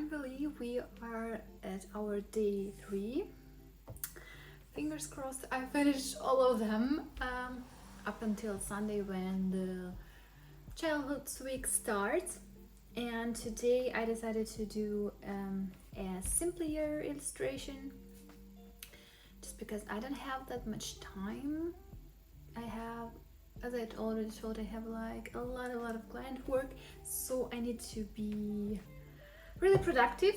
finally we are at our day 3. Fingers crossed I finished all of them up until Sunday when the childhood week starts. And today I decided to do a simpler illustration just because I don't have that much time. I have, as I already told, I have like a lot of client work, so I need to be really productive.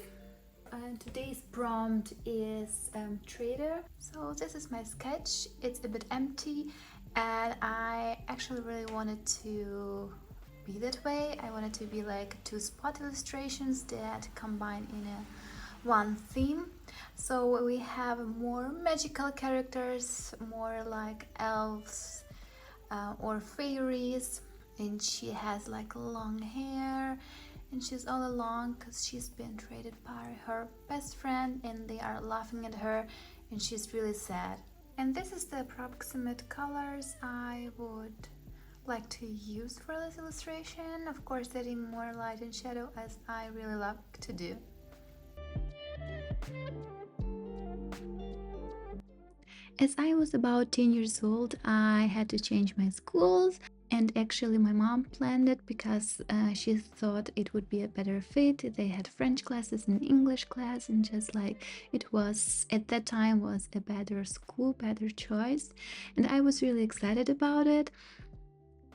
And today's prompt is trader. So this is my sketch. It's a bit empty and I actually really wanted to be that way. I wanted to be like 2 spot illustrations that combine in one theme. So we have more magical characters, more like elves or fairies, and she has like long hair and she's all alone because she's been traded by her best friend and they are laughing at her and she's really sad. And this is the approximate colors I would like to use for this illustration, of course adding more light and shadow as I really love to do. As I was about 10 years old, I had to change my schools, and actually my mom planned it because she thought it would be a better fit. They had French classes and English class, and just like it was at that time was a better school, better choice, and I was really excited about it.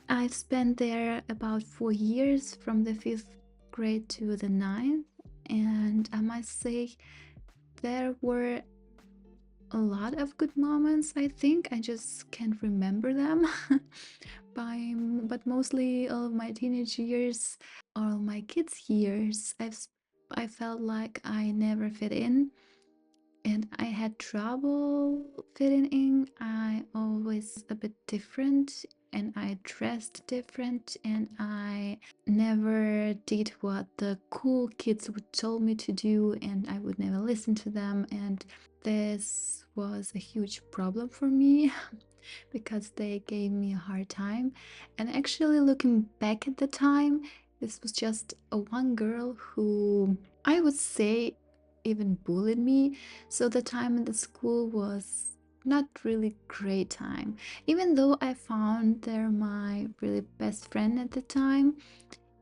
I've spent there about 4 years from the 5th grade to the 9th, and I must say there were a lot of good moments. I think I just can't remember them. But mostly all of my teenage years, all my kids years, I felt like I never fit in and I had trouble fitting in. I always a bit different and I dressed different and I never did what the cool kids would tell me to do, and I would never listen to them, and this was a huge problem for me because they gave me a hard time. And actually looking back at the time, this was just a one girl who I would say even bullied me, so the time in the school was not really great time, even though I found they're my really best friend at the time.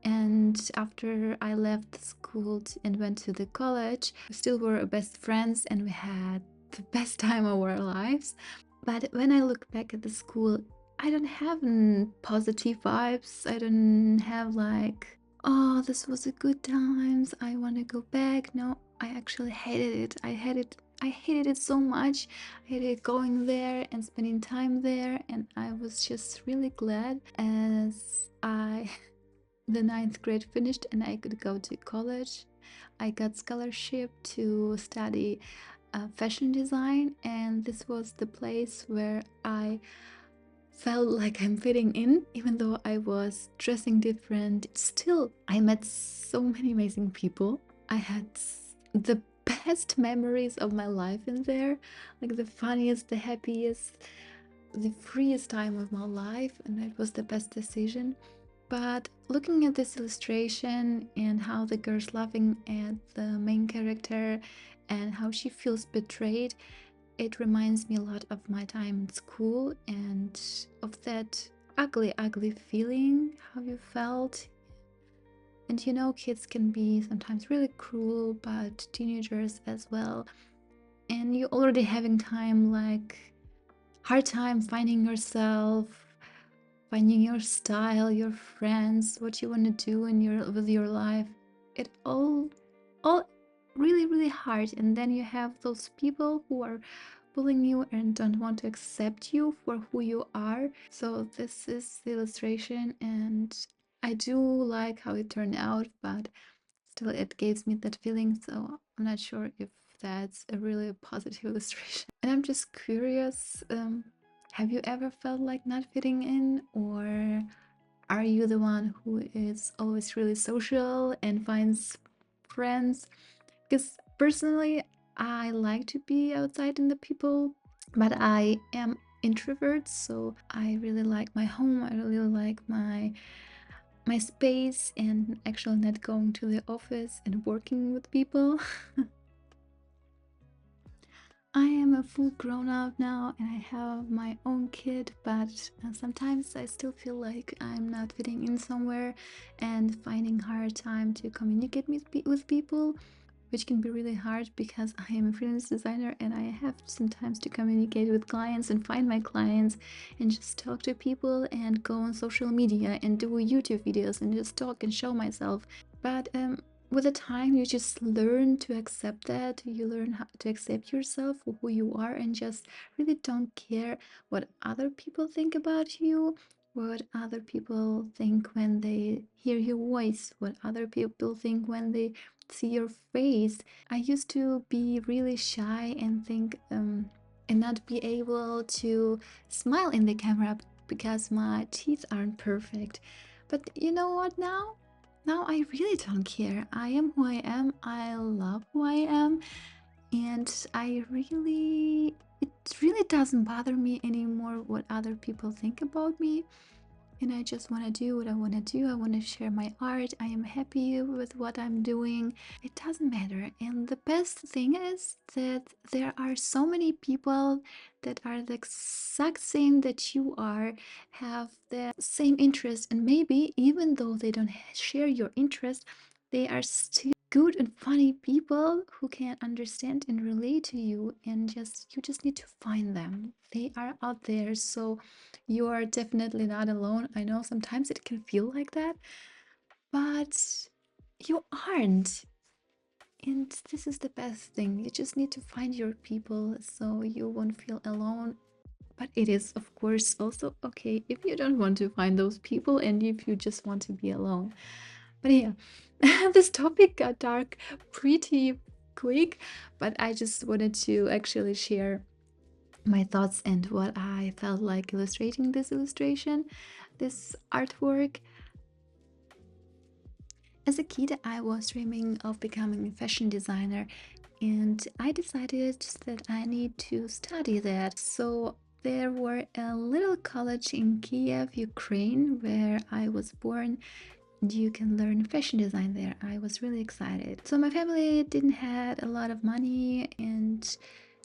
And after I left the school and went to the college, we still were best friends and we had the best time of our lives. But when I look back at the school, I don't have positive vibes. I don't have like, oh, this was a good times, I want to go back. No, I actually hated it. I hated it so much. I hated going there and spending time there, and I was just really glad as the 9th grade finished and I could go to college. I got scholarship to study fashion design, and this was the place where I felt like I'm fitting in, even though I was dressing different. Still, I met so many amazing people. I had the best memories of my life in there, like the funniest, the happiest, the freest time of my life, and it was the best decision. But looking at this illustration and how the girl's laughing at the main character and how she feels betrayed, it reminds me a lot of my time in school and of that ugly feeling, how you felt. And you know, kids can be sometimes really cruel, but teenagers as well. And you already having time, like hard time finding yourself, finding your style, your friends, what you want to do in with your life. It all really hard. And then you have those people who are bullying you and don't want to accept you for who you are. So this is the illustration, and I do like how it turned out, but still it gives me that feeling. So I'm not sure if that's a really positive illustration. And I'm just curious, have you ever felt like not fitting in, or are you the one who is always really social and finds friends? Because personally, I like to be outside in the people, but I am introvert, so I really like my home. I really like my my space and actually not going to the office and working with people. I am a full grown up now and I have my own kid, but sometimes I still feel like I'm not fitting in somewhere and finding hard time to communicate with people, which can be really hard because I am a freelance designer and I have sometimes to communicate with clients and find my clients and just talk to people and go on social media and do YouTube videos and just talk and show myself. But with the time, you just learn to accept that. You learn how to accept yourself for who you are and just really don't care what other people think about you, what other people think when they hear your voice, what other people think when they see your face. I used to be really shy and think and not be able to smile in the camera because my teeth aren't perfect. But you know what now? Now I really don't care. I am who I am. I love who I am. And it really doesn't bother me anymore what other people think about me. And I just want to do what I want to do. I want to share my art. I am happy with what I'm doing. It doesn't matter. And the best thing is that there are so many people that are the exact same that you are, have the same interest, and maybe even though they don't share your interest, they are still good and funny people who can understand and relate to you, and just you just need to find them. They are out there, so you are definitely not alone. I know sometimes it can feel like that, but you aren't. And this is the best thing. You just need to find your people so you won't feel alone. But it is, of course, also okay if you don't want to find those people and if you just want to be alone. But yeah, this topic got dark pretty quick, but I just wanted to actually share my thoughts and what I felt like illustrating this illustration, this artwork. As a kid, I was dreaming of becoming a fashion designer, and I decided that I need to study that. So there were a little college in Kiev, Ukraine, where I was born. You can learn fashion design there. I was really excited. So my family didn't had a lot of money, and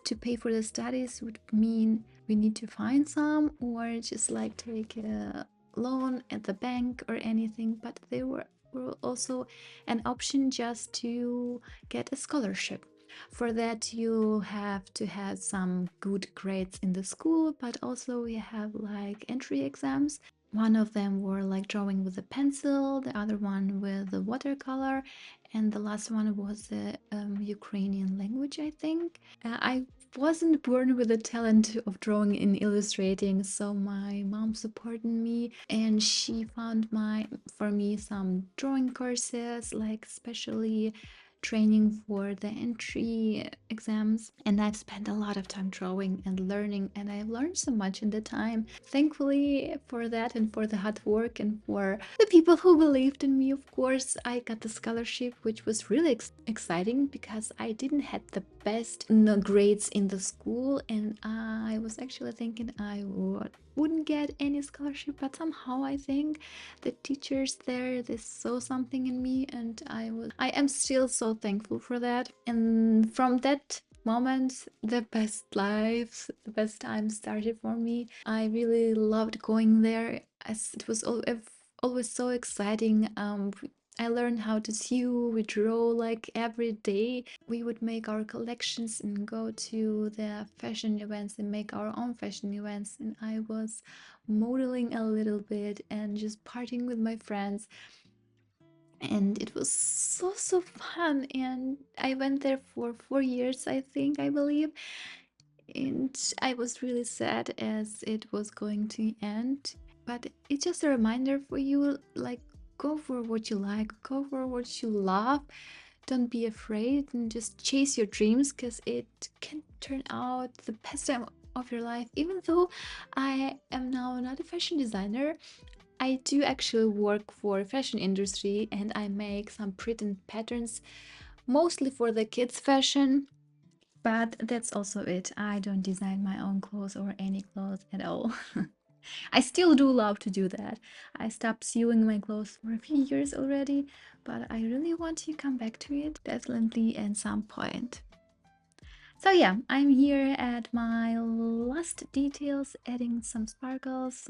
to pay for the studies would mean we need to find some or just like take a loan at the bank or anything. But there were also an option just to get a scholarship. For that, you have to have some good grades in the school, but also we have like entry exams. One of them were like drawing with a pencil, the other one with the watercolor, and the last one was the Ukrainian language, I think. I wasn't born with the talent of drawing and illustrating, so my mom supported me and she found my for me some drawing courses, like especially training for the entry exams, and I've spent a lot of time drawing and learning, and I've learned so much in the time. Thankfully for that and for the hard work and for the people who believed in me. Of course, I got the scholarship, which was really exciting because I didn't have the best grades in the school, and I was actually thinking I wouldn't get any scholarship, but somehow I think the teachers there, they saw something in me, and I am still so thankful for that. And from that moment, the best lives, the best time started for me. I really loved going there as it was always so exciting. I learned how to sew, we draw like every day. We would make our collections and go to the fashion events and make our own fashion events. And I was modeling a little bit and just partying with my friends. And it was so fun. And I went there for 4 years, I think, I believe. And I was really sad as it was going to end. But it's just a reminder for you, like, go for what you like, go for what you love. Don't be afraid and just chase your dreams, because it can turn out the best time of your life. Even though I am now not a fashion designer, I do actually work for fashion industry and I make some printed patterns mostly for the kids fashion, but that's also it. I don't design my own clothes or any clothes at all. I still do love to do that. I stopped sewing my clothes for a few years already, but I really want to come back to it definitely at some point. So yeah, I'm here at my last details, adding some sparkles,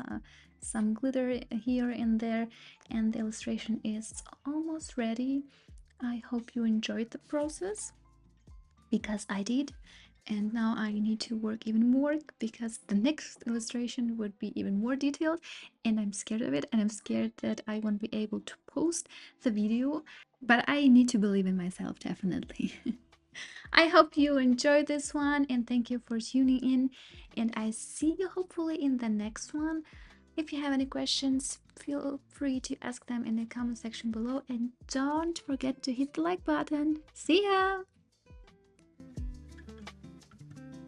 some glitter here and there, and the illustration is almost ready. I hope you enjoyed the process because I did. And now I need to work even more because the next illustration would be even more detailed, and I'm scared of it, and I'm scared that I won't be able to post the video, but I need to believe in myself definitely. I hope you enjoyed this one, and thank you for tuning in, and I see you hopefully in the next one. If you have any questions, feel free to ask them in the comment section below, and don't forget to hit the like button. See ya!